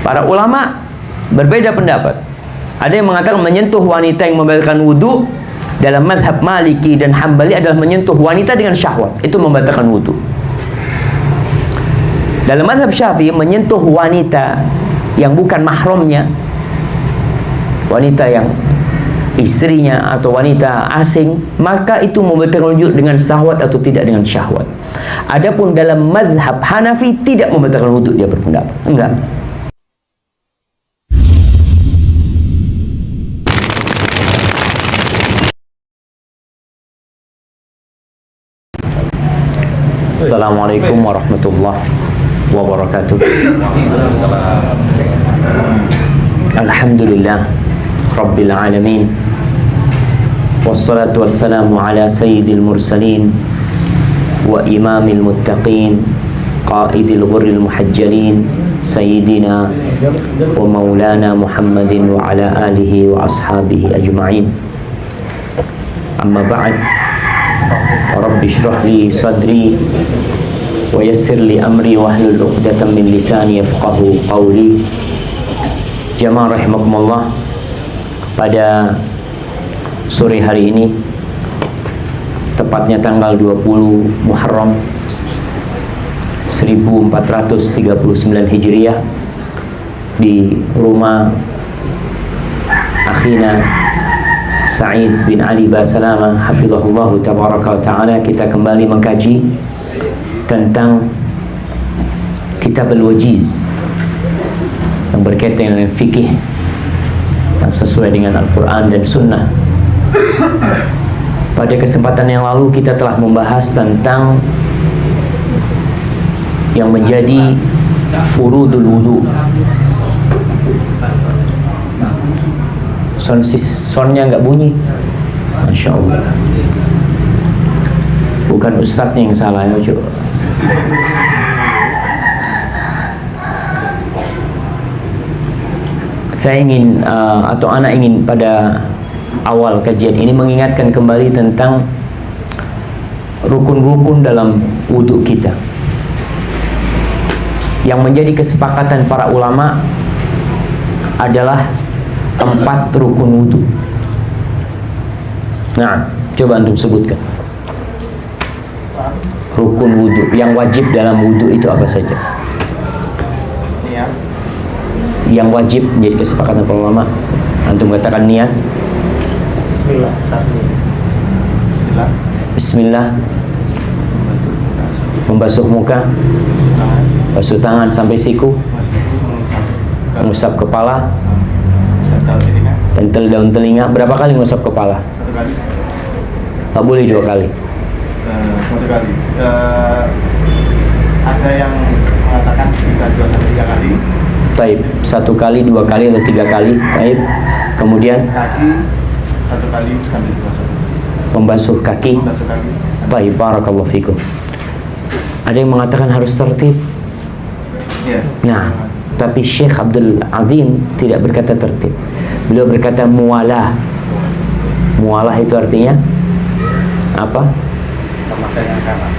Para ulama berbeda pendapat. Ada yang mengatakan menyentuh wanita yang membatalkan wudu dalam mazhab Maliki dan Hambali adalah menyentuh wanita dengan syahwat, itu membatalkan wudu. Dalam mazhab Syafi'i, menyentuh wanita yang bukan mahramnya, wanita yang istrinya atau wanita asing, maka itu membatalkan wudu dengan syahwat atau tidak dengan syahwat. Adapun dalam mazhab Hanafi tidak membatalkan wudu, dia berpendapat enggak. Assalamualaikum warahmatullahi wabarakatuh. Alhamdulillah Rabbil alamin, wassalatu wassalamu ala sayyidil mursalin wa imamil muttaqin, qaidil ghurril muhajjalin, sayyidina wa maulana Muhammadin wa ala alihi wa ashabihi ajma'in. Amma ba'd, Rabbi shrah li sadri wa yassir li amri wahlul 'uqdatam min lisani yafqahu qawli. Jamaah rahimakumullah, pada sore hari ini, tepatnya tanggal 20 Muharram 1439 Hijriah, di rumah akhina Sa'id bin Ali Basalamah hafizahullah tabaraka wa ta'ala, kita kembali mengkaji tentang kitab Al-Wajiz yang berkaitan dengan fikih yang sesuai dengan Al-Quran dan Sunnah. Pada kesempatan yang lalu kita telah membahas tentang yang menjadi furudul wudu. Soundnya nggak bunyi, Masya Allah. Bukan ustadznya yang salah ya, coba. Saya ingin atau anak ingin pada awal kajian ini mengingatkan kembali tentang rukun-rukun dalam wudhu kita yang menjadi kesepakatan para ulama adalah 4 rukun wudhu. Nah, coba antum sebutkan rukun wudhu yang wajib dalam wudhu itu apa saja? Yang wajib menjadi kesepakatan para ulama. Antum katakan niat. Bismillah. Membasuh muka, basuh tangan sampai siku, mengusap kepala, pentil daun telinga. Berapa kali mengusap kepala? 1 kali. Tak boleh 2 kali. 1 kali. Ada yang mengatakan bisa 2 sampai 3 kali. Baik, 1 kali, 2 kali atau 3 kali. Baik. Kemudian kaki 1 kali sambil dibasuh. Membasuh kaki. Membasuh kaki. Baik, barakallahu fikum. Ada yang mengatakan harus tertib. Ya. Nah, tapi Syekh Abdul Azim tidak berkata tertib. Beliau berkata muwalah. Muwalah itu artinya apa? Pemakaian kanan.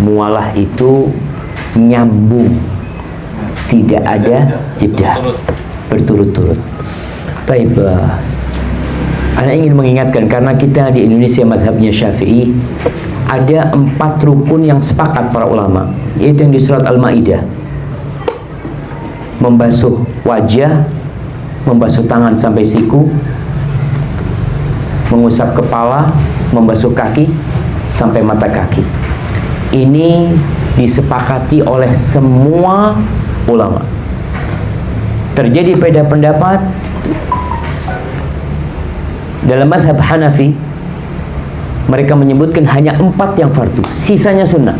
Muwalah itu nyambung, tidak ada jeda, berturut-turut. Baik, Anda ingin mengingatkan karena kita di Indonesia mazhabnya Syafi'i, ada 4 rukun yang sepakat para ulama, yaitu yang di surat Al-Maidah: membasuh wajah, membasuh tangan sampai siku, mengusap kepala, membasuh kaki sampai mata kaki. Ini disepakati oleh semua ulama. Terjadi beda pendapat dalam mazhab Hanafi. Mereka menyebutkan hanya 4 yang fardu, sisanya sunnah.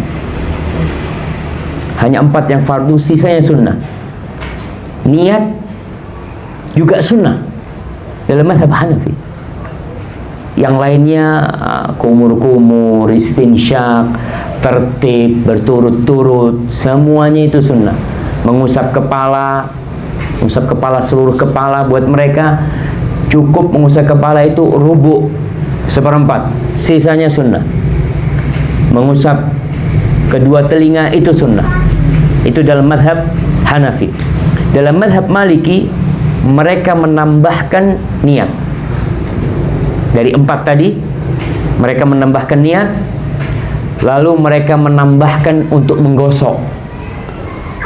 Hanya 4 yang fardu, sisanya sunnah. Niat juga sunnah dalam mazhab Hanafi. Yang lainnya kumur-kumur, istinsyak, tertib, berturut-turut, semuanya itu sunnah. Mengusap kepala seluruh kepala, buat mereka cukup mengusap kepala itu rubu' 1/4, sisanya sunnah. Mengusap kedua telinga itu sunnah. Itu dalam mazhab Hanafi. Dalam mazhab Maliki mereka menambahkan niat. Dari 4 tadi mereka menambahkan niat, lalu mereka menambahkan untuk menggosok.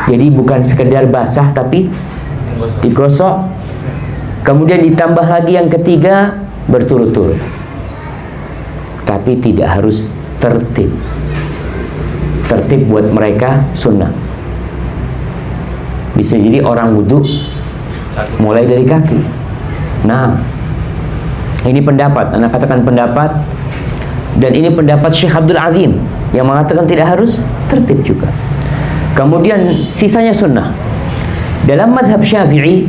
Jadi bukan sekedar basah tapi digosok. Kemudian ditambah lagi yang ketiga berturut-turut. Tapi tidak harus tertib. Tertib buat mereka sunnah. Bisa jadi orang wudhu mulai dari kaki. Nah, ini pendapat, anak katakan pendapat, dan ini pendapat Syekh Abdul Azim yang mengatakan tidak harus tertib juga. Kemudian sisanya sunnah. Dalam mazhab Syafi'i,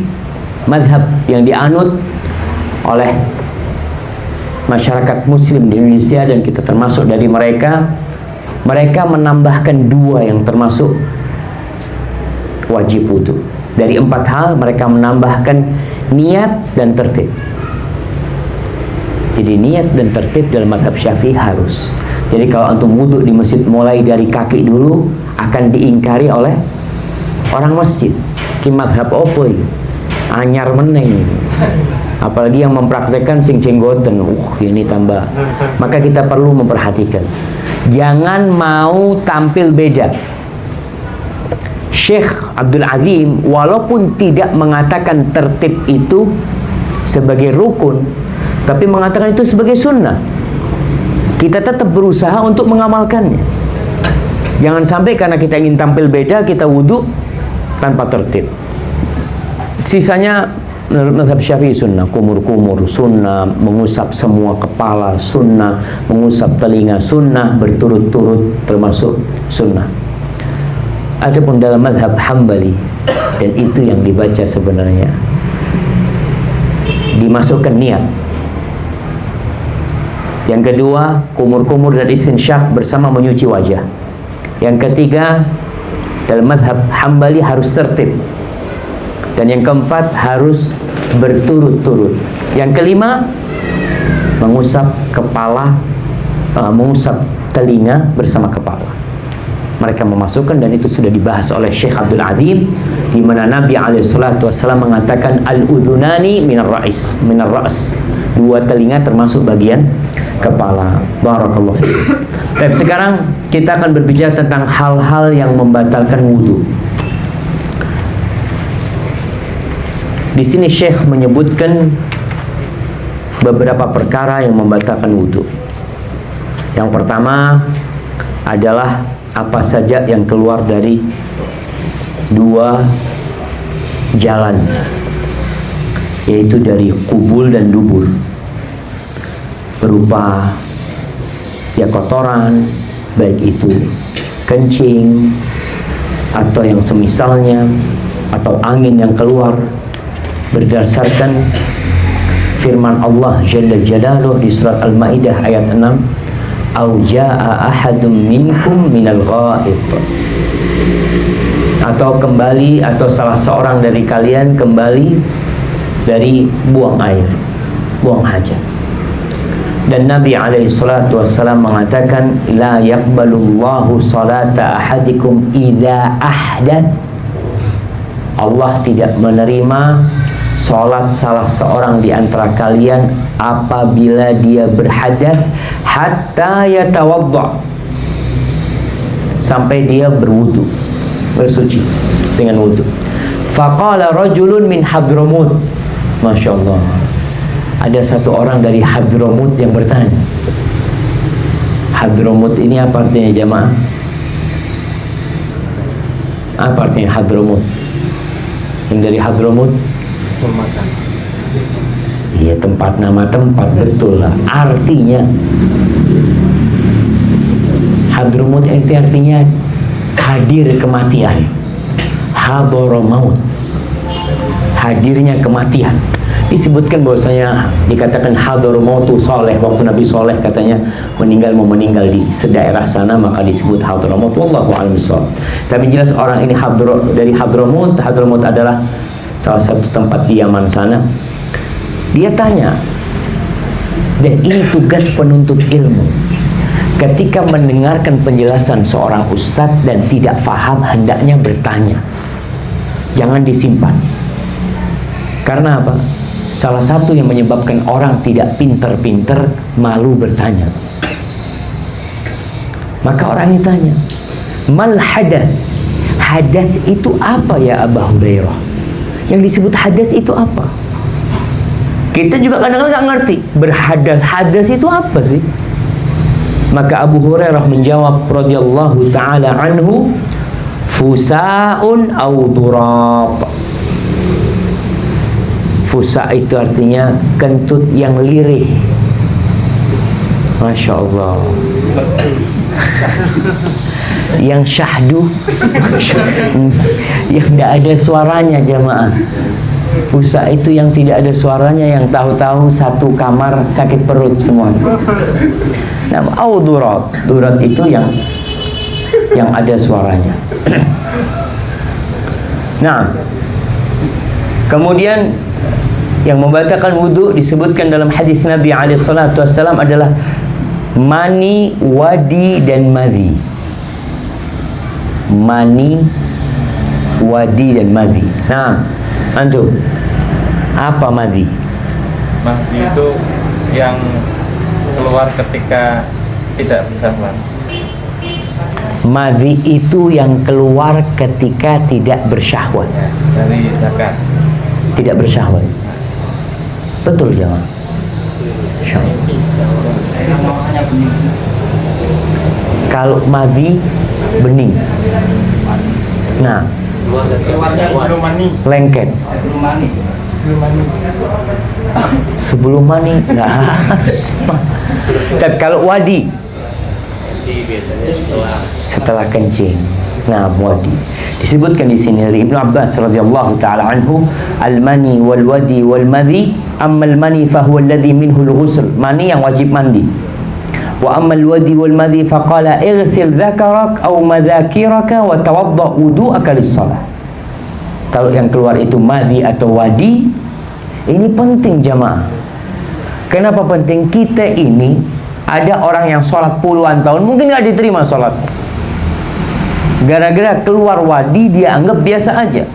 mazhab yang dianut oleh masyarakat muslim di Indonesia dan kita termasuk dari mereka, mereka menambahkan 2 yang termasuk wajib wudu. Dari 4 hal mereka menambahkan niat dan tertib. Jadi niat dan tertib dalam mazhab Syafi'i harus. Jadi kalau antum wudu di masjid mulai dari kaki dulu akan diingkari oleh orang masjid. Ki mazhab opo iki? Anyar meneng. Apalagi yang mempraktekkan sing jenggoten. Ini tambah. Maka kita perlu memperhatikan. Jangan mau tampil beda. Syekh Abdul Azim walaupun tidak mengatakan tertib itu sebagai rukun, tapi mengatakan itu sebagai sunnah. Kita tetap berusaha untuk mengamalkannya. Jangan sampai karena kita ingin tampil beda, kita wudhu tanpa tertib. Sisanya menurut mazhab Syafi'i sunnah. Kumur-kumur sunnah, mengusap semua kepala sunnah, mengusap telinga sunnah, berturut-turut termasuk sunnah. Adapun dalam mazhab Hambali, dan itu yang dibaca sebenarnya, dimasukkan niat. Yang kedua, kumur-kumur dan istinsyak bersama menyuci wajah. Yang ketiga, dalam mazhab Hambali harus tertib. Dan yang keempat, harus berturut-turut. Yang kelima, mengusap kepala, mengusap telinga bersama kepala. Mereka memasukkan, dan itu sudah dibahas oleh Syekh Abdul Azim, di mana Nabi SAW mengatakan al-udhunani minar rais, minar ras. 2 telinga termasuk bagian kepala. Barakallahu fiik. Tapi sekarang kita akan berbicara tentang hal-hal yang membatalkan wudu. Di sini Syekh menyebutkan beberapa perkara yang membatalkan wudu. Yang pertama adalah apa saja yang keluar dari 2 jalan, yaitu dari kubul dan dubur, berupa ya kotoran, baik itu kencing atau yang semisalnya, atau angin yang keluar, berdasarkan firman Allah Jalla Jalaluhu di surat Al-Maidah ayat 6, au jaa ahadum minkum minal ghaid, atau kembali, atau salah seorang dari kalian kembali dari buang air, buang hajat. Dan Nabi SAW mengatakan la yaqbalullahu salata ahadikum idza ahdath. Allah tidak menerima salat salah seorang di antara kalian apabila dia berhadas, hatta yatawadda, sampai dia berwudu, bersuci dengan wudu. Faqala rajulun min Hadramut, Masya Allah, ada satu orang dari Hadramut yang bertanya. Hadramut ini apa artinya jamaah? Apa artinya Hadramut? Yang dari Hadramut? Iya, tempat, nama tempat, betul lah. Artinya Hadramut itu artinya hadir kematian. Hadara maut, hadirnya kematian. Disebutkan bahwasanya dikatakan hadara mautu Saleh, waktu Nabi Saleh katanya meninggal, mau meninggal di sedaerah sana, maka disebut hadara maut. Wallahu a'lam bishawab. Tapi jelas orang ini dari Hadramut. Hadramut adalah salah satu tempat di Yaman sana. Dia tanya, dan ini tugas penuntut ilmu. Ketika mendengarkan penjelasan seorang ustadz dan tidak faham, hendaknya bertanya. jangan disimpan. Karena apa? Salah satu yang menyebabkan orang tidak pinter-pinter, malu bertanya. Maka orang ditanya, mal hadath? Hadath itu apa ya Abu Hurairah? Yang disebut hadath itu apa? Kita juga kadang-kadang nggak ngerti berhadath. Hadath itu apa sih? Maka Abu Hurairah menjawab radhiyallahu taala anhu, fusaun au durab. Fusa itu artinya kentut yang lirih. Masya Allah. Yang syahdu, yang tidak ada suaranya jamaah. Fusa itu yang tidak ada suaranya, yang tahu-tahu satu kamar sakit perut semua. Nah, au durat. Durat itu yang ada suaranya. Nah, kemudian yang membatalkan wudu disebutkan dalam hadis Nabi alaihi salatu wassalam adalah mani, wadi, dan madhi. Mani, wadi, dan madhi. Nah, antum, apa madhi? Madhi itu yang keluar ketika tidak bersyahwat. Madhi itu yang keluar ketika tidak bersyahwat. Ya, dari zakat. Tidak bersyahwat. Betul jangan? Kalau madhi bening. Nah, lengket. Sebelum mani. Nah. Tapi kalau wadi setelah kencing. Nah, wadi. Disebutkan di sini dari Ibnu Abbas radhiyallahu taala anhu, al-mani wal wadi wal madhi, amma al-mani fa huwa alladhi minhu al-ghusl. Mani yang wajib mandi. Wa amma al-wadi wal madhi fa qala ighsil dhakarak aw madhakiraka wa tawadda wudu'aka lis-shalah. Kalau yang keluar itu madhi atau wadi, ini penting jamaah. Kenapa penting? Kita ini ada orang yang sholat puluhan tahun mungkin nggak diterima sholat. Gara-gara keluar wadi dia anggap biasa aja.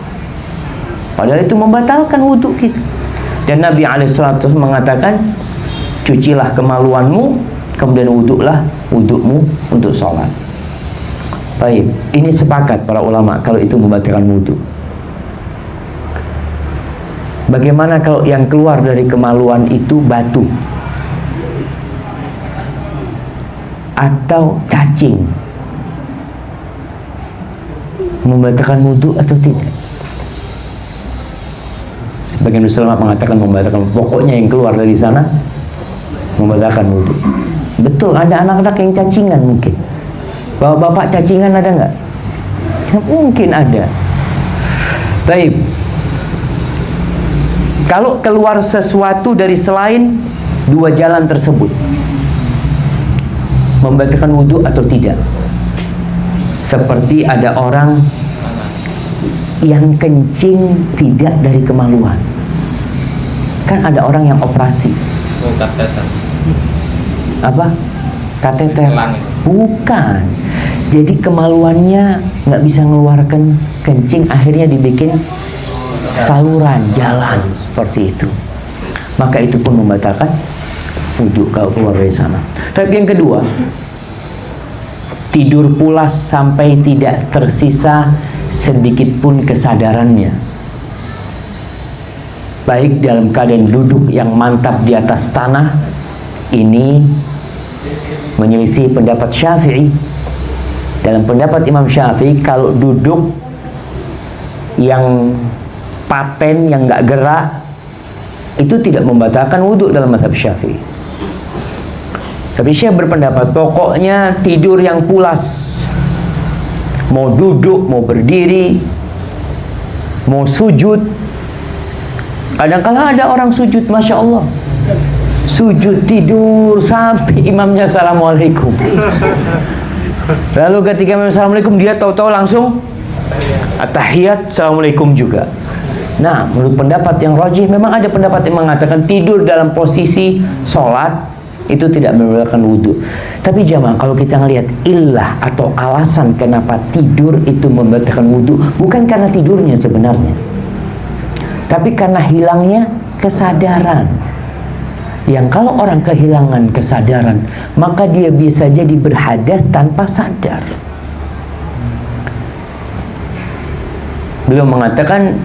Padahal itu membatalkan wudhu kita. Dan Nabi alaihissalatu mengatakan, cucilah kemaluanmu, kemudian wudhumu untuk sholat. Baik, ini sepakat para ulama kalau itu membatalkan wudhu. Bagaimana kalau yang keluar dari kemaluan itu batu atau cacing? Membatalkan wudhu atau tidak? Sebagian ulama mengatakan membatalkan. Pokoknya yang keluar dari sana membatalkan wudhu. Betul, ada anak-anak yang cacingan mungkin. Bapak-bapak cacingan ada nggak? Mungkin ada. Baik. Kalau keluar sesuatu dari selain dua jalan tersebut, membatalkan wudhu atau tidak? Seperti ada orang yang kencing tidak dari kemaluan. Kan ada orang yang operasi. Oh, kateter. Apa? Kateter? Selang. Bukan. Jadi kemaluannya nggak bisa mengeluarkan kencing, akhirnya dibikin saluran jalan seperti itu. Maka itu pun membatalkan wudhu kalau keluar dari sana. Tapi yang kedua, tidur pulas sampai tidak tersisa sedikit pun kesadarannya, baik dalam keadaan duduk yang mantap di atas tanah. Ini menyelisih pendapat Syafi'i. Dalam pendapat Imam Syafi'i, kalau duduk yang paten, yang nggak gerak, itu tidak membatalkan wudhu dalam mazhab Syafi'i. Tapi Syekh berpendapat pokoknya tidur yang pulas, mau duduk, mau berdiri, mau sujud. Kadang-kadang ada orang sujud, Masya Allah, sujud tidur sampai imamnya assalamualaikum. Lalu ketika imam assalamualaikum, dia tahu-tahu langsung at-tahiyat assalamualaikum juga. Nah, menurut pendapat yang rajih, memang ada pendapat yang mengatakan tidur dalam posisi sholat itu tidak membatalkan wudhu. Tapi jamaah, kalau kita ngelihat illah atau alasan kenapa tidur itu membatalkan wudhu, bukan karena tidurnya sebenarnya, tapi karena hilangnya kesadaran. Yang kalau orang kehilangan kesadaran, maka dia bisa jadi berhadas tanpa sadar. Beliau mengatakan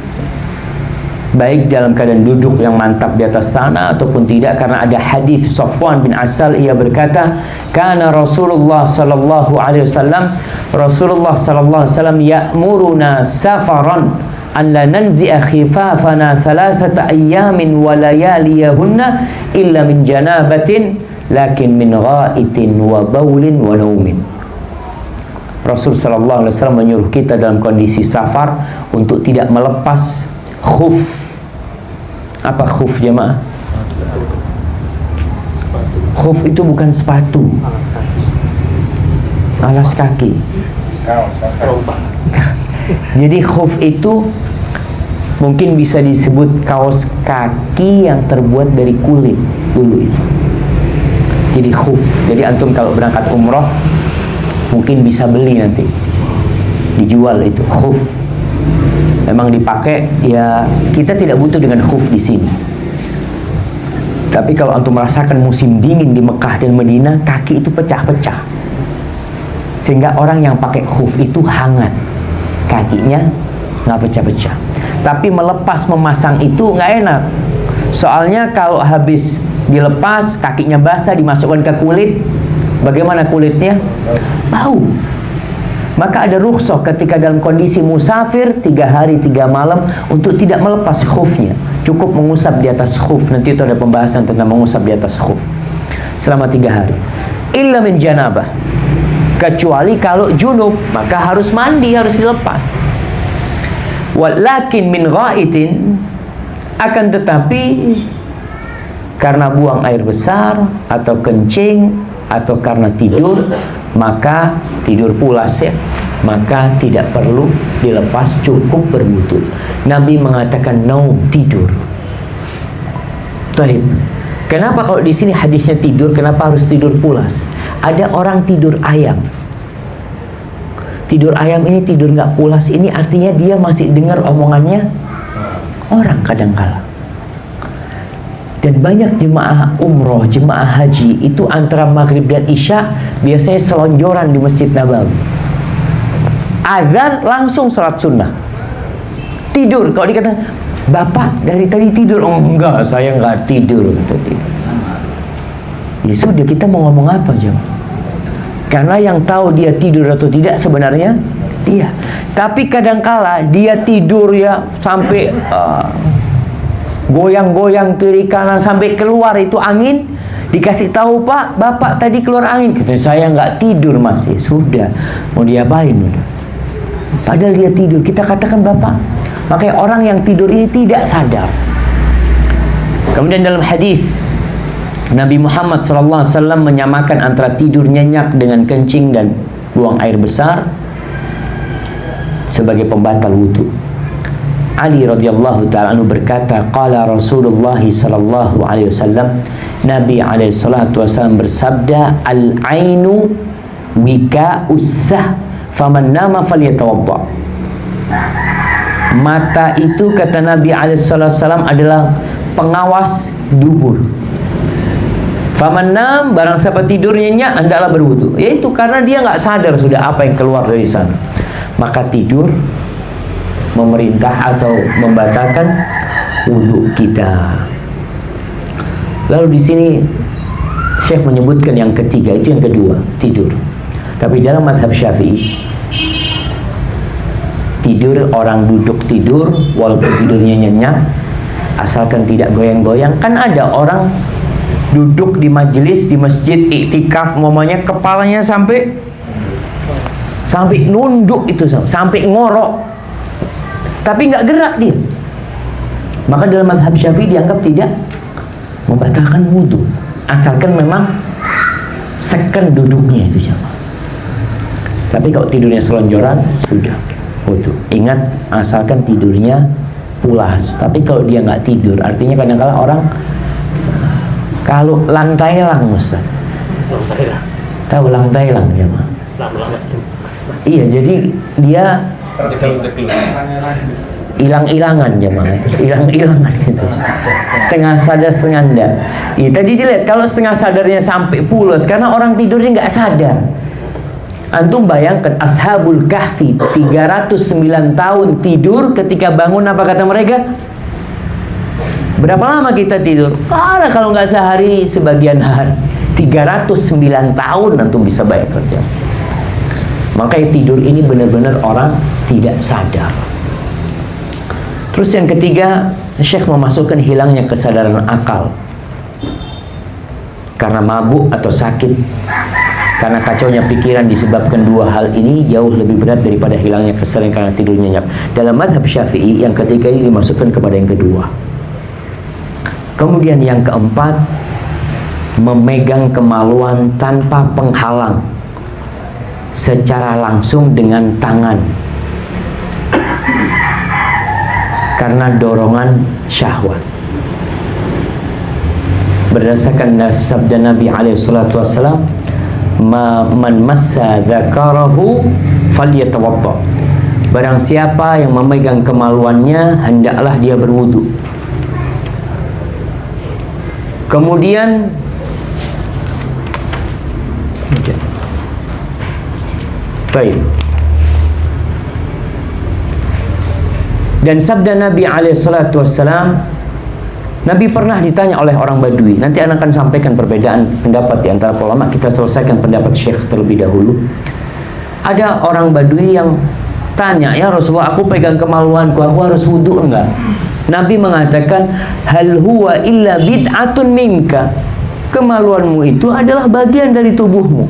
baik dalam keadaan duduk yang mantap di atas tanah ataupun tidak, karena ada hadis Safwan bin Asal, ia berkata, kana Rasulullah sallallahu alaihi wasallam, Rasulullah sallallahu alaihi wasallam ya'muruna safaran an la nanzi'a khifafana thalathata ayyamin wa layaliyahunna illa min janabatin lakin min ghaitin wa bawlin wa naumin. Rasul sallallahu alaihi wasallam menyuruh kita dalam kondisi safar untuk tidak melepas khuf. Apa khuf jemaah? Khuf itu bukan sepatu, alas kaki. Jadi khuf itu mungkin bisa disebut kaos kaki yang terbuat dari kulit dulu itu. Jadi khuf. Jadi antum kalau berangkat umroh mungkin bisa beli nanti, dijual itu khuf. Memang dipakai, ya kita tidak butuh dengan khuf di sini. Tapi kalau antum merasakan musim dingin di Mekah dan Medina, kaki itu pecah-pecah, sehingga orang yang pakai khuf itu hangat, kakinya nggak pecah-pecah. Tapi melepas memasang itu nggak enak, soalnya kalau habis dilepas kakinya basah, dimasukkan ke kulit, bagaimana kulitnya? Bau. Maka ada rukhsah ketika dalam kondisi musafir 3 hari 3 malam untuk tidak melepas khufnya, cukup mengusap di atas khuf. Nanti itu ada pembahasan tentang mengusap di atas khuf selama 3 hari. Illa min janabah, kecuali kalau junub, maka harus mandi, harus dilepas. Walakin min ghaitin, akan tetapi karena buang air besar atau kencing atau karena tidur, maka tidur pulas ya, maka tidak perlu dilepas, cukup berwudu. Nabi mengatakan naum, tidur. Taib. Kenapa kalau di sini hadisnya tidur, kenapa harus tidur pulas? Ada orang tidur ayam. Tidur ayam ini tidur nggak pulas, ini artinya dia masih dengar omongannya orang kadangkala. Dan banyak jemaah umroh, jemaah haji itu antara maghrib dan isya biasanya selonjoran di Masjid Nabawi. Azan langsung sholat sunnah, tidur. Kalau dikatakan, bapak dari tadi tidur, oh enggak, saya enggak tidur tadi. Ya sudah, kita mau ngomong apa jemaah? Karena yang tahu dia tidur atau tidak sebenarnya dia. Tapi kadangkala dia tidur ya sampai goyang-goyang kiri kanan sampai keluar itu angin. Dikasih tahu, Pak, bapak tadi keluar angin. Kata saya nggak tidur masih. Sudah, mau diapain udah? Padahal dia tidur. Kita katakan bapak. Makanya orang yang tidur ini tidak sadar. Kemudian dalam hadis Nabi Muhammad SAW menyamakan antara tidur nyenyak dengan kencing dan buang air besar sebagai pembatal wudu. Ali radhiyallahu ta'ala anhu berkata, qala Rasulullah sallallahu alaihi wasallam, Nabi alaihi salatu wasallam bersabda, al-ainu wika'ussah faman nama falyatawadda. Mata itu, kata Nabi alaihi salatu wasallam, adalah pengawas dubur. Faman nam, barang siapa tidur nyenyak, hendaklah berwudu. Yaitu karena dia nggak sadar sudah apa yang keluar dari sana. Maka tidur memerintah atau membatalkan wudu kita. Lalu di sini Syekh menyebutkan yang ketiga, itu yang kedua, tidur. Tapi dalam mazhab Syafi'i, tidur, orang duduk tidur walaupun tidurnya nyenyak asalkan tidak goyang-goyang. Kan ada orang duduk di majelis di masjid iktikaf, momanya kepalanya sampai nunduk itu, sampai ngorok, tapi nggak gerak dia. Maka dalam mazhab Syafi'i dianggap tidak membatalkan wudu, asalkan memang seken duduknya itu jamaah. Tapi kalau tidurnya selonjoran, sudah wudu. Ingat, asalkan tidurnya pulas. Tapi kalau dia nggak tidur, artinya kadang-kadang orang Kalau lang Thailand, Ustaz. Tahu lang Thailand ya, Mak? Iya, jadi dia hilang-hilangan jemaah, hilang-hilangan gitu, setengah sadar setengah enggak. Iya, tadi dilihat kalau setengah sadarnya sampai pulas karena orang tidurnya nggak sadar. Antum bayangkan Ashabul Kahfi 309 tahun tidur, ketika bangun apa kata mereka? Berapa lama kita tidur? Kalau nggak sehari, sebagian hari. 309 tahun antum bisa bayar kerja. Makanya tidur ini benar-benar orang tidak sadar. Terus yang ketiga, Syekh memasukkan hilangnya kesadaran akal karena mabuk atau sakit. Karena kacaunya pikiran disebabkan dua hal ini jauh lebih berat daripada hilangnya kesadaran karena tidur nyenyak. Dalam mazhab Syafi'i, yang ketiga ini dimasukkan kepada yang kedua. Kemudian yang keempat, memegang kemaluan tanpa penghalang secara langsung dengan tangan karena dorongan syahwat. Berdasarkan sabda Nabi SAW, man massa dzakarahu falyatawadda. Barang siapa yang memegang kemaluannya, hendaklah dia berwudu. Kemudian baik. Dan sabda Nabi SAW, Nabi pernah ditanya oleh orang Badui. Nanti anak akan sampaikan perbedaan pendapat di antara ulama. Kita selesaikan pendapat Syekh terlebih dahulu. Ada orang Badui yang tanya, ya Rasulullah, aku pegang kemaluanku, aku harus wudu enggak? Nabi mengatakan, hal huwa illa bid'atun minka. Kemaluanmu itu adalah bagian dari tubuhmu.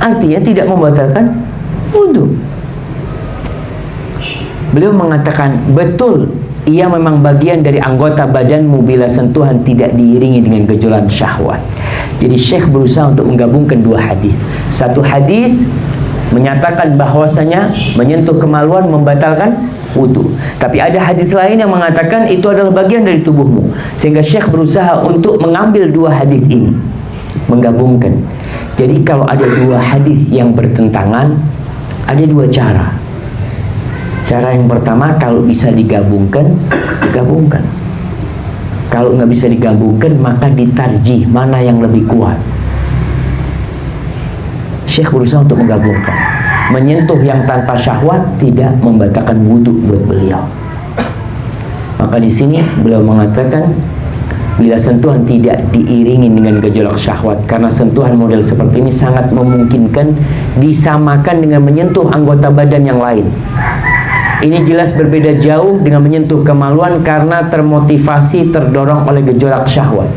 Artinya tidak membatalkan wudu. Beliau mengatakan, betul, ia memang bagian dari anggota badanmu bila sentuhan tidak diiringi dengan gejolak syahwat. Jadi Syekh berusaha untuk menggabungkan dua hadis. Satu hadis menyatakan bahwasanya menyentuh kemaluan membatalkan wudu. Tapi ada hadis lain yang mengatakan itu adalah bagian dari tubuhmu. Sehingga Syekh berusaha untuk mengambil dua hadis ini, menggabungkan. Jadi kalau ada dua hadis yang bertentangan, ada dua cara. Cara yang pertama, kalau bisa digabungkan, digabungkan. Kalau nggak bisa digabungkan, maka ditarjih mana yang lebih kuat. Syekh berusaha untuk menggabungkan. Menyentuh yang tanpa syahwat tidak membatalkan wudu buat beliau. Maka di sini beliau mengatakan, bila sentuhan tidak diiringi dengan gejolak syahwat, karena sentuhan model seperti ini sangat memungkinkan disamakan dengan menyentuh anggota badan yang lain. Ini jelas berbeda jauh dengan menyentuh kemaluan karena termotivasi terdorong oleh gejolak syahwat.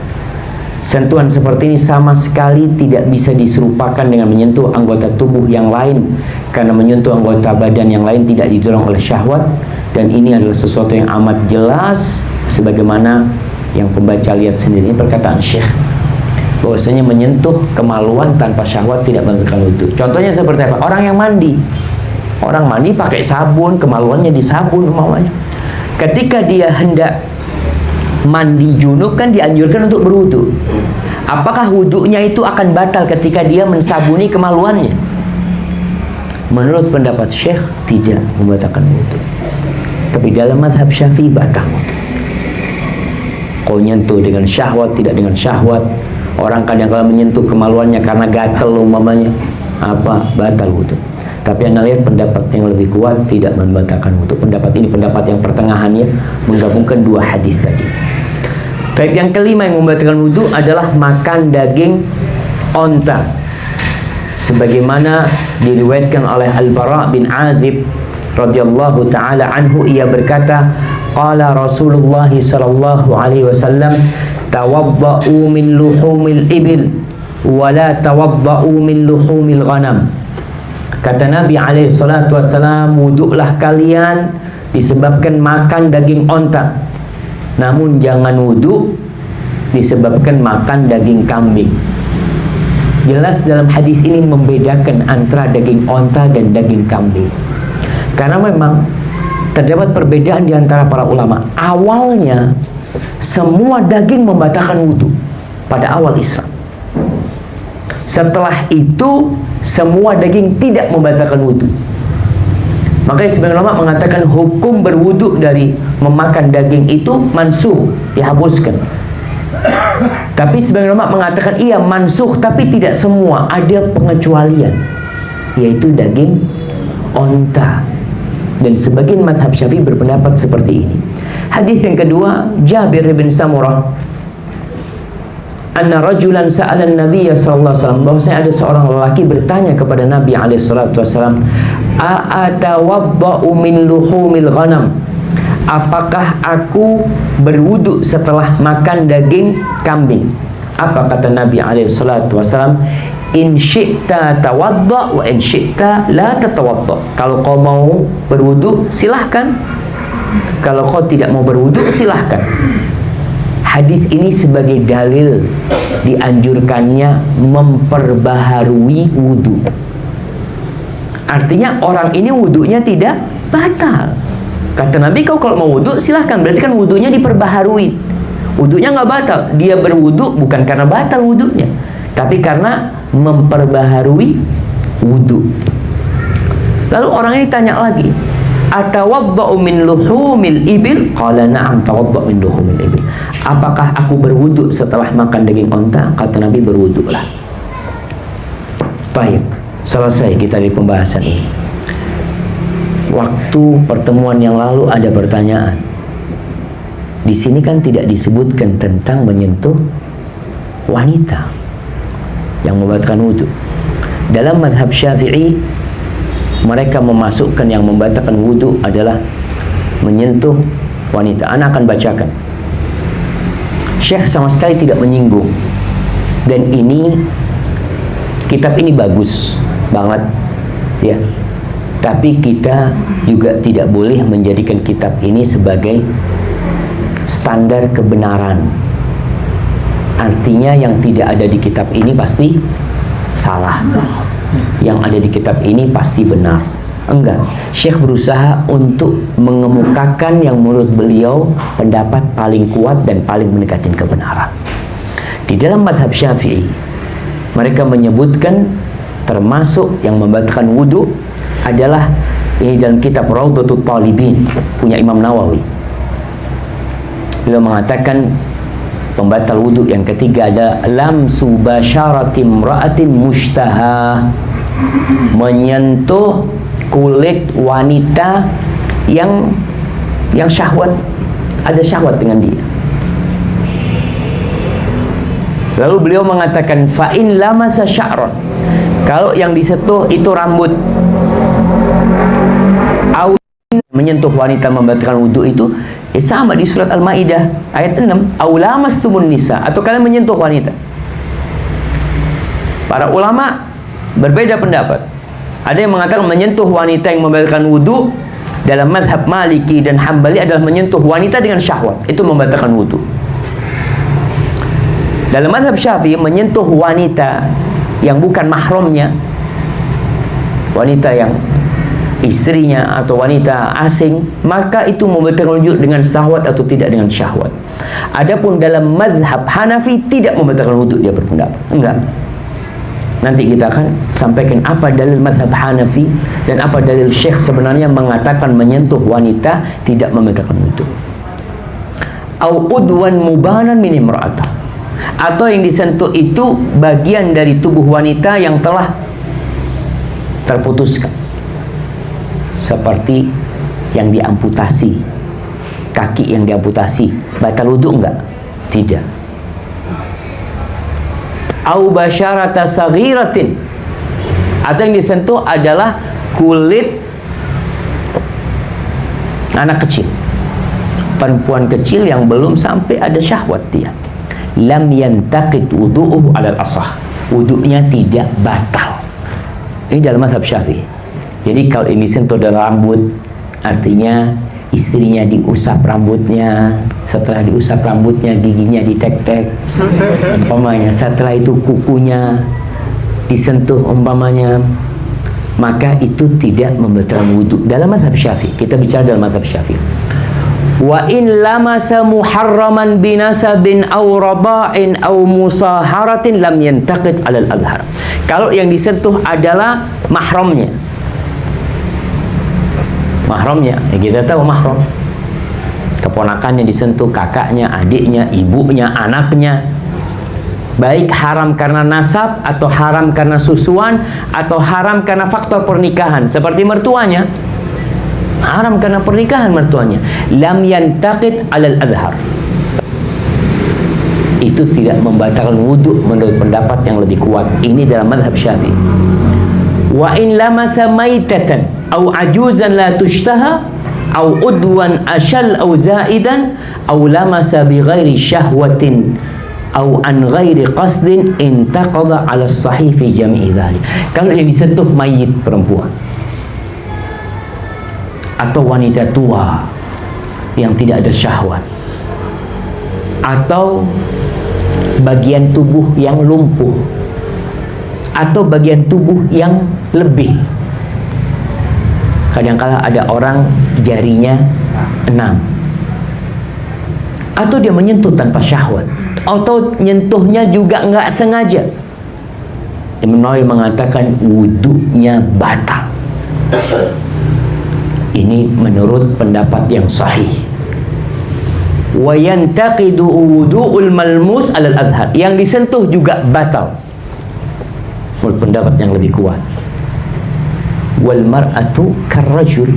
Sentuhan seperti ini sama sekali tidak bisa diserupakan dengan menyentuh anggota tubuh yang lain, karena menyentuh anggota badan yang lain tidak didorong oleh syahwat. Dan ini adalah sesuatu yang amat jelas, sebagaimana yang pembaca lihat sendiri perkataan Syekh, bahwasanya menyentuh kemaluan tanpa syahwat tidak membatalkan wudu. Contohnya seperti apa? Orang yang mandi. Orang mandi pakai sabun, kemaluannya disabun umpamanya. Ketika dia hendak mandi junub kan dianjurkan untuk berwudu. Apakah wudunya itu akan batal ketika dia mensabuni kemaluannya? Menurut pendapat Syekh, tidak membatalkan wudu. Tapi dalam mazhab Syafi'i batal. Kau nyentuh dengan syahwat, tidak dengan syahwat. Orang kadang-kadang menyentuh kemaluannya karena gatel umpamanya, apa, batal wudu. Tapi Anda lihat pendapat yang lebih kuat tidak membatalkan wudu. Pendapat ini pendapat yang pertengahannya, menggabungkan dua hadis tadi. Baik, yang kelima yang membatalkan wudu adalah makan daging onta. Sebagaimana diriwayatkan oleh Al-Bara bin Azib radhiyallahu taala anhu, ia berkata, qala Rasulullah sallallahu alaihi wasallam, tawadda'u min luhumil ibil wa la tawadda'u min luhumil ghanam. Kata Nabi alaihi salatu wassalam, wuduklah kalian disebabkan makan daging onta, namun jangan wuduk disebabkan makan daging kambing. Jelas dalam hadis ini membedakan antara daging onta dan daging kambing, karena memang terdapat perbedaan di antara para ulama. Awalnya semua daging membatalkan wudu, pada awal Islam. Setelah itu semua daging tidak membatalkan wudhu. Makanya sebagian ulama mengatakan hukum berwudhu dari memakan daging itu mansuh, dihapuskan. Tapi sebagian ulama mengatakan iya mansuh, tapi tidak semua, ada pengecualian, yaitu daging onta. Dan sebagian mazhab Syafi'i berpendapat seperti ini. Hadis yang kedua, Jabir bin Samurah, anna rajulan sa'ala an-nabiy sallallahu alaihi wasallam, bahwasanya ada seorang lelaki bertanya kepada Nabi alaihi salatu wasallam, "A'atawadda'u min luhumil ghanam?" Apakah aku berwudu setelah makan daging kambing? Apa kata Nabi alaihi salatu wasallam? In syi'ta tawadda wa in syi'ta la tatawadda. Kalau kau mau berwudu silahkan, kalau kau tidak mau berwudu silahkan. Hadis ini sebagai dalil dianjurkannya memperbaharui wudu. Artinya orang ini wudunya tidak batal. Kata Nabi, kau kalau mau wudu silahkan, berarti kan wudunya diperbaharui. Wudunya nggak batal, dia berwudu bukan karena batal wudunya, tapi karena memperbaharui wudu. Lalu orang ini tanya lagi, atawadda'u min luhumil ibil? Qala na'am tawadda' min luhumil ibil. Apakah aku berwudu setelah makan daging onta? Kata Nabi, berwudulah. Baik, selesai kita di pembahasan ini. Waktu pertemuan yang lalu ada pertanyaan. Di sini kan tidak disebutkan tentang menyentuh wanita yang membatalkan wudu. Dalam mazhab Syafi'i, mereka memasukkan yang membatalkan wudu adalah menyentuh wanita. Ana akan bacakan. Syekh sama sekali tidak menyinggung. Dan ini, kitab ini bagus banget, ya. Tapi kita juga tidak boleh menjadikan kitab ini sebagai standar kebenaran. Artinya yang tidak ada di kitab ini pasti salah, yang ada di kitab ini pasti benar. Enggak, Syekh berusaha untuk mengemukakan yang menurut beliau pendapat paling kuat dan paling mendekati kebenaran. Di dalam mazhab Syafi'i, mereka menyebutkan termasuk yang membatalkan wudu adalah ini dalam kitab Raudhatul Talibin punya Imam Nawawi. Beliau mengatakan pembatal wudu yang ketiga ada lamsu basyarati imra'atin mushtaha, menyentuh kulit wanita yang syahwat, ada syahwat dengan dia. Lalu beliau mengatakan fa in lamasa sya'ran, kalau yang disentuh itu rambut, menyentuh wanita membatalkan wudu itu sama di surat Al-Maidah ayat 6, aulamastumun nisa, atau kalian menyentuh wanita. Para ulama berbeda pendapat. Ada yang mengatakan menyentuh wanita yang membatalkan wudu dalam mazhab Maliki dan Hambali adalah menyentuh wanita dengan syahwat, itu membatalkan wudu. Dalam mazhab Syafi'i, menyentuh wanita yang bukan mahramnya, wanita yang istrinya atau wanita asing, maka itu membatalkan wudu dengan syahwat atau tidak dengan syahwat. Adapun dalam mazhab Hanafi tidak membatalkan wudu, dia berpendapat enggak. Nanti kita akan sampaikan apa dalil mazhab Hanafi dan apa dalil Syekh sebenarnya mengatakan menyentuh wanita tidak membatalkan wudu. Au udwan mubanan min imra'atah, atau yang disentuh itu bagian dari tubuh wanita yang telah terputuskan, seperti yang diamputasi, kaki yang diamputasi, batal wudu enggak? Tidak. Au basyarata saghiratin, atau yang disentuh adalah kulit anak kecil, perempuan kecil yang belum sampai ada syahwat dia. Lam yantaqid wudu'uhu 'alal asah, wudunya tidak batal. Ini dalam mazhab Syafi'i. Jadi kalau ini sentuh dalam rambut, artinya istrinya diusap rambutnya, setelah diusap rambutnya giginya ditek-tek umpamanya, setelah itu kukunya disentuh umpamanya, maka itu tidak membatalkan wudu dalam mazhab Syafi'i. Kita bicara dalam mazhab Syafi'i. Wa in lamasa muharraman binasabin aw rada'in aw musaharatin lam yantaqid 'alal adhar. Kalau yang disentuh adalah mahramnya. Mahramnya, ya kita tahu mahram. Keponakannya disentuh, kakaknya, adiknya, ibunya, anaknya. Baik haram karena nasab atau haram karena susuan atau haram karena faktor pernikahan seperti mertuanya. Haram karena pernikahan mertuanya. Lam yantaqid 'alal adhar. Itu tidak membatalkan wudu menurut pendapat yang lebih kuat. Ini dalam mazhab Syafi'i. Wa in lamasa maitatan aw ajuzan la tushtaha aw udwan ashal aw zaidan aw lamasa bi ghairi syahwatin aw an ghairi qasdin intaqada 'ala as-sahih fi jam'i dhalik. Kalau yang disentuh mayit perempuan atau wanita tua yang tidak ada syahwat atau bagian tubuh yang lumpuh atau bagian tubuh yang lebih. Kadang-kala ada orang jarinya 6 atau dia menyentuh tanpa syahwat atau nyentuhnya juga nggak sengaja. Imam Nawawi mengatakan wudunya batal. Ini menurut pendapat yang sahih. Wa yantaqidu wudu'ul malmus 'alal adhar. Yang disentuh juga batal. Menurut pendapat yang lebih kuat. Wal mar'atu karrajul.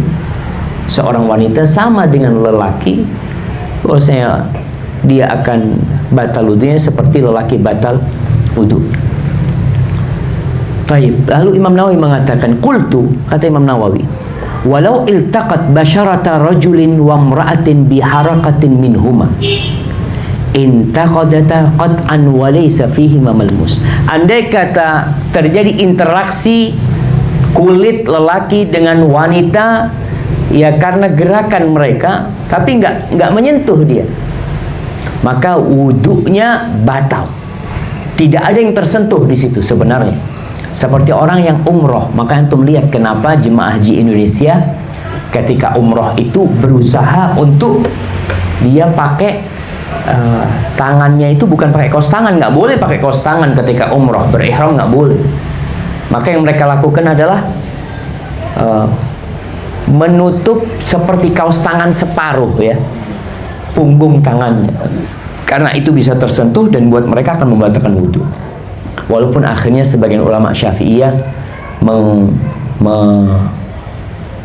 Seorang wanita sama dengan lelaki. Bahwasanya dia akan batal wudunya seperti lelaki batal wudu. Baik, lalu Imam Nawawi mengatakan, qultu, kata Imam Nawawi, walau iltaqat basyarata rajulin wa imra'atin biharakatin minhuma intaqadata qat'an wa laysa fihi malmus. Andai kata terjadi interaksi kulit lelaki dengan wanita ya karena gerakan mereka tapi nggak menyentuh dia, maka wudunya batal. Tidak ada yang tersentuh di situ sebenarnya. Seperti orang yang umroh, maka antum lihat kenapa jemaah haji Indonesia ketika umroh itu berusaha untuk dia pakai tangannya itu bukan pakai kaos tangan, nggak boleh pakai kaos tangan ketika umroh berihram, nggak boleh. Maka yang mereka lakukan adalah menutup seperti kaos tangan separuh ya, punggung tangannya, karena itu bisa tersentuh dan buat mereka akan membatalkan wudhu. Walaupun akhirnya sebagian ulama Syafi'iyah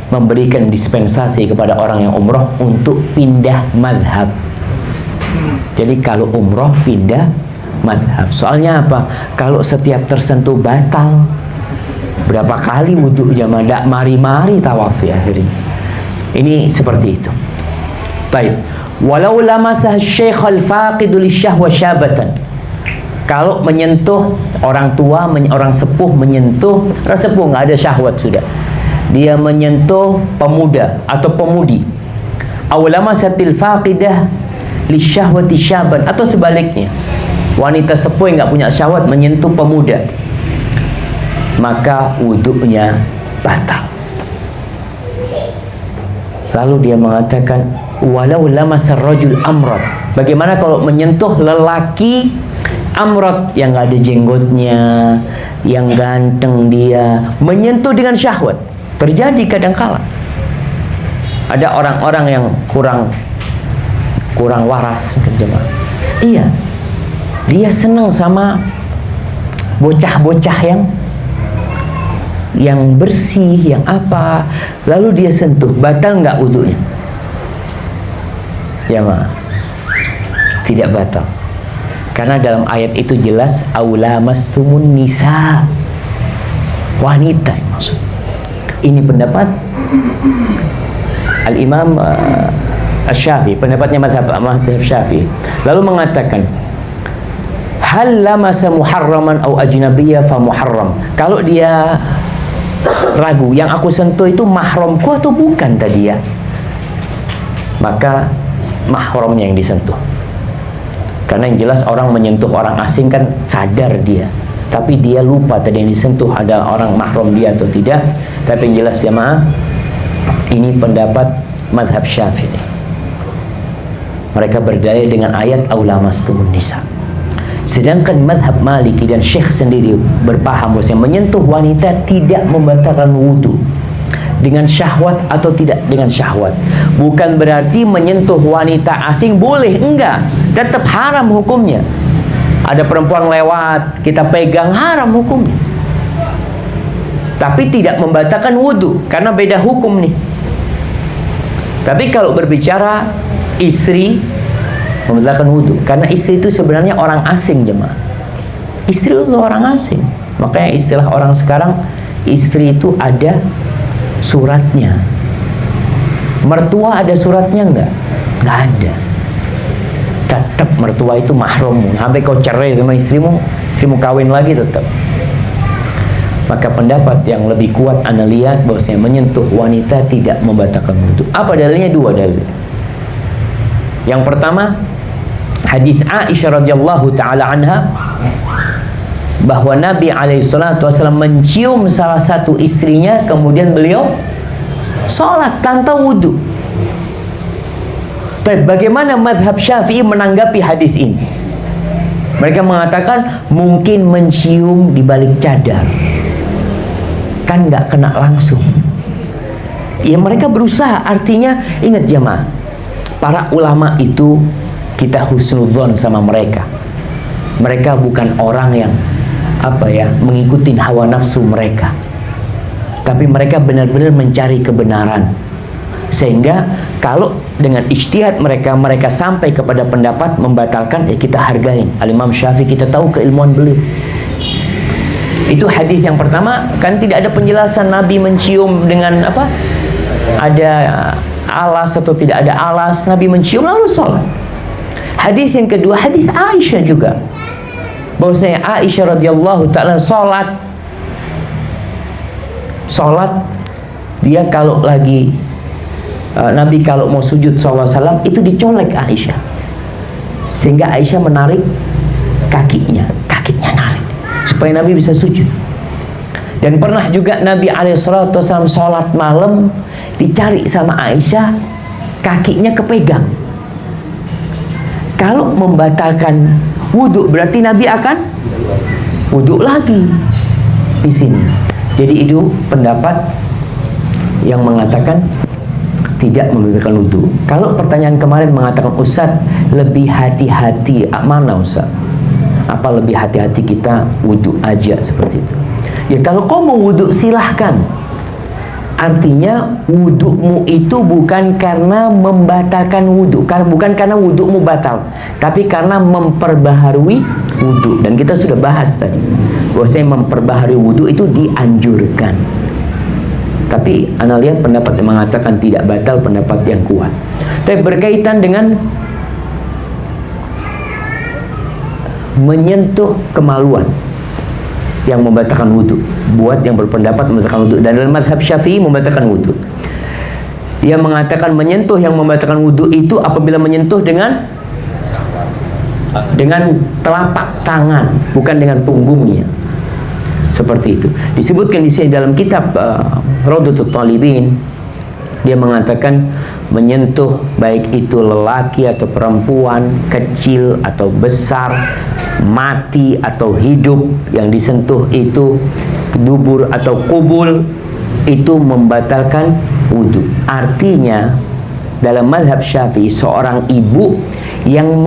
memberikan dispensasi kepada orang yang umroh untuk pindah madhab. Jadi kalau umroh pindah madhab. Soalnya apa? Kalau setiap tersentuh batal, berapa kali wudhu jamaah, mari-mari tawaf ya akhirnya. Ini seperti itu. Baik. Walau lamasah syekh al-faqidu lisyahwa syabatan. Kalau menyentuh orang tua, orang sepuh menyentuh, orang sepuh nggak ada syahwat sudah, dia menyentuh pemuda atau pemudi. Awalama satil faqidah lisyahwati syaban, atau sebaliknya, wanita sepuh yang nggak punya syahwat menyentuh pemuda, maka wudhunya batal. Lalu dia mengatakan, walau lamasar rajul amrad. Bagaimana kalau menyentuh lelaki amrod yang nggak ada jenggotnya, yang ganteng dia, menyentuh dengan syahwat? Terjadi kadang-kala. Ada orang-orang yang kurang waras, jemaah. Iya, dia senang sama bocah-bocah yang bersih, yang apa, lalu dia sentuh, batal nggak wudunya? Jemaah, tidak batal. Karena dalam ayat itu jelas aulamastumun nisa, wanita yang maksud. Ini pendapat Al-Imam Asy-Syafi'i, pendapatnya mazhab Syafi'i. Lalu mengatakan, hal lamasa muharraman au ajnabiyya fa muharram. Kalau dia ragu, yang aku sentuh itu mahramku atau bukan tadi ya, maka mahramnya yang disentuh. Karena yang jelas orang menyentuh orang asing kan sadar dia, tapi dia lupa tadi yang disentuh adalah orang mahram dia atau tidak. Tapi yang jelas jemaah, ini pendapat mazhab Syafi'i. Mereka berdalil dengan ayat aula mastumun nisa. Sedangkan madhab Maliki dan Syekh sendiri berpaham bahwa menyentuh wanita tidak membatalkan wudu dengan syahwat atau tidak dengan syahwat. Bukan berarti menyentuh wanita asing boleh, enggak, tetap haram hukumnya. Ada perempuan lewat, kita pegang, haram hukumnya. Tapi tidak membatalkan wudu karena beda hukum nih. Tapi kalau berbicara istri membatalkan wudu, karena istri itu sebenarnya orang asing, jemaah. Istri itu orang asing. Makanya istilah orang sekarang, istri itu ada suratnya. Mertua ada suratnya enggak? Enggak ada. Tetap mertua itu mahrammu. Sampai kau cerai sama istrimu kawin lagi tetap. Maka pendapat yang lebih kuat ana lihat bahwasanya menyentuh wanita tidak membatalkan wudu. Apa dalilnya? Dua dalil. Yang pertama, hadis Aisyah radhiyallahu taala anha bahwa Nabi alaihi salatu wasallam mencium salah satu istrinya, kemudian beliau sholat tanpa wudu. Bagaimana madhab Syafi'i menanggapi hadis ini? Mereka mengatakan mungkin mencium di balik cadar, kan nggak kena langsung. Ya mereka berusaha, artinya ingat jemaah, para ulama itu kita husnudzon sama mereka. Mereka bukan orang yang mengikuti hawa nafsu mereka, tapi mereka benar-benar mencari kebenaran. Sehingga kalau dengan ijtihad mereka sampai kepada pendapat membatalkan, ya kita hargain. Al-Imam Syafi'i, kita tahu keilmuan beliau. Itu hadis yang pertama, kan tidak ada penjelasan Nabi mencium dengan ada alas atau tidak ada alas. Nabi mencium lalu sholat. Hadis yang kedua, hadis Aisyah juga, bahwasanya Aisyah radhiyallahu taala sholat dia kalau lagi Nabi kalau mau sujud sallallahu alaihi wasallam itu dicolek Aisyah, sehingga Aisyah menarik kakinya narik supaya Nabi bisa sujud. Dan pernah juga Nabi alaihi salatu wasallam sholat malam, dicari sama Aisyah, kakinya kepegang. Kalau membatalkan wudu berarti Nabi akan wudu lagi di sini. Jadi itu pendapat yang mengatakan tidak membatalkan wudu. Kalau pertanyaan kemarin mengatakan Ustaz lebih hati-hati, mana Ustaz? Apa lebih hati-hati kita wudu aja seperti itu? Ya kalau kau mau wudu silahkan. Artinya wudumu itu bukan karena membatalkan wudu, bukan karena wudumu batal, tapi karena memperbaharui wudu. Dan kita sudah bahas tadi bahwasanya memperbaharui wudu itu dianjurkan. Tapi ana lihat pendapat yang mengatakan tidak batal, pendapat yang kuat. Tapi berkaitan dengan menyentuh kemaluan yang membatalkan wudu, buat yang berpendapat membatalkan wudu, dan dalam mazhab Syafi'i membatalkan wudu. Dia mengatakan menyentuh yang membatalkan wudu itu apabila menyentuh dengan telapak tangan, bukan dengan punggungnya. Seperti itu. Disebutkan di sini dalam kitab Rawdatul Talibin, dia mengatakan menyentuh baik itu lelaki atau perempuan, kecil atau besar, mati atau hidup, yang disentuh itu dubur atau kubul, itu membatalkan wudu. Artinya dalam mazhab Syafi'i, seorang ibu yang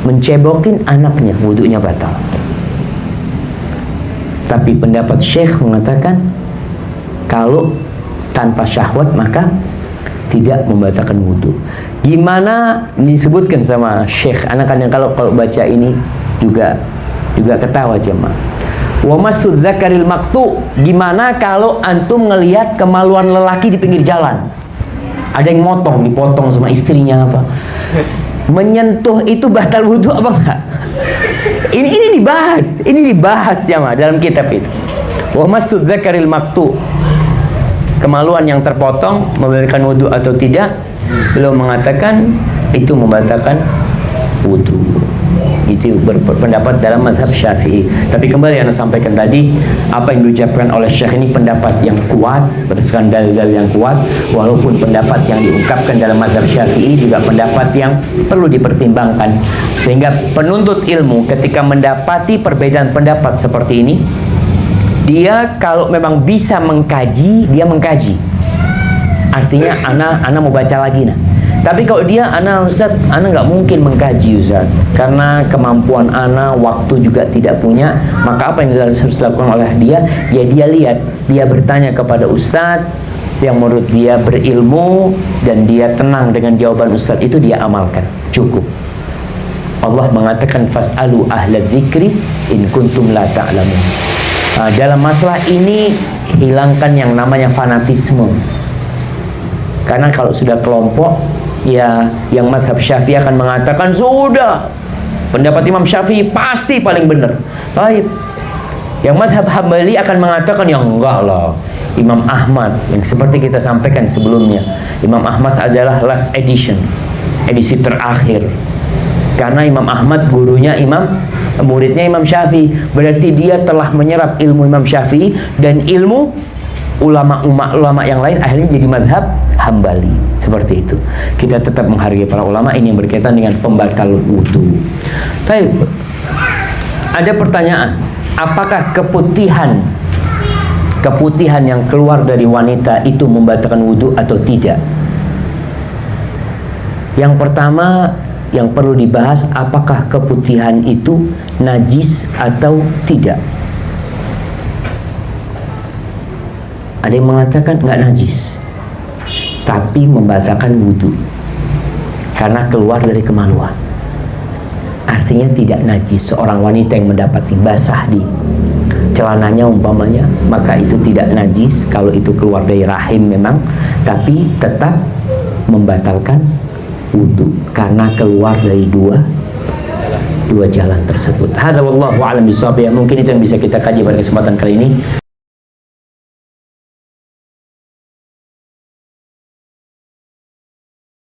mencebokin anaknya, wudunya batal. Tapi pendapat Syekh mengatakan kalau tanpa syahwat maka tidak membatalkan wudu. Gimana disebutkan sama Syekh? Anak kadang kalau baca ini juga ketawa jemaah. Wa masud dzakaril maqtu. Gimana kalau antum ngelihat kemaluan lelaki di pinggir jalan? Ada yang dipotong sama istrinya apa? Menyentuh itu batal wudu apa enggak? Ini dibahas jemaah dalam kitab itu. Wa masud dzakaril maqtu. Kemaluan yang terpotong membatalkan wudu atau tidak? Beliau mengatakan itu membatalkan wudu. Itu berpendapat dalam mazhab Syafi'i. Tapi kembali yang saya sampaikan tadi, apa yang diucapkan oleh Syekh ini pendapat yang kuat berdasarkan dalil-dalil yang kuat, walaupun pendapat yang diungkapkan dalam mazhab Syafi'i juga pendapat yang perlu dipertimbangkan. Sehingga penuntut ilmu ketika mendapati perbedaan pendapat seperti ini, dia kalau memang bisa mengkaji, dia mengkaji. Artinya ana mau baca lagi nah. Tapi kalau dia, Ustaz, nggak mungkin mengkaji Ustaz, karena kemampuan waktu juga tidak punya. Maka apa yang harus dilakukan oleh dia? Ya dia lihat, dia bertanya kepada Ustaz yang menurut dia berilmu dan dia tenang dengan jawaban Ustaz itu, dia amalkan, cukup. Allah mengatakan fas'alu ahla dzikri in kuntum la ta'lamun. Dalam masalah ini hilangkan yang namanya fanatisme. Karena kalau sudah kelompok, ya yang mazhab Syafi'i akan mengatakan sudah pendapat Imam Syafi'i pasti paling benar. Baik. Yang mazhab Hambali akan mengatakan yang enggak lah. Imam Ahmad yang seperti kita sampaikan sebelumnya, Imam Ahmad adalah last edition, edisi terakhir. Karena Imam Ahmad gurunya muridnya Imam Syafi'i, berarti dia telah menyerap ilmu Imam Syafi'i dan ilmu ulama yang lain, akhirnya jadi mazhab Hambali. Seperti itu. Kita tetap menghargai para ulama. Ini yang berkaitan dengan pembatal wudu. Baik. Ada pertanyaan, apakah keputihan yang keluar dari wanita itu membatalkan wudu atau tidak? Yang pertama yang perlu dibahas, apakah keputihan itu najis atau tidak? Ada yang mengatakan nggak najis, tapi membatalkan wudu karena keluar dari kemaluan. Artinya tidak najis. Seorang wanita yang mendapati basah di celananya umpamanya, maka itu tidak najis kalau itu keluar dari rahim memang, tapi tetap membatalkan wudu karena keluar dari dua jalan tersebut. Hadza wallahu a'lam bishawab. Mungkin itu yang bisa kita kaji pada kesempatan kali ini.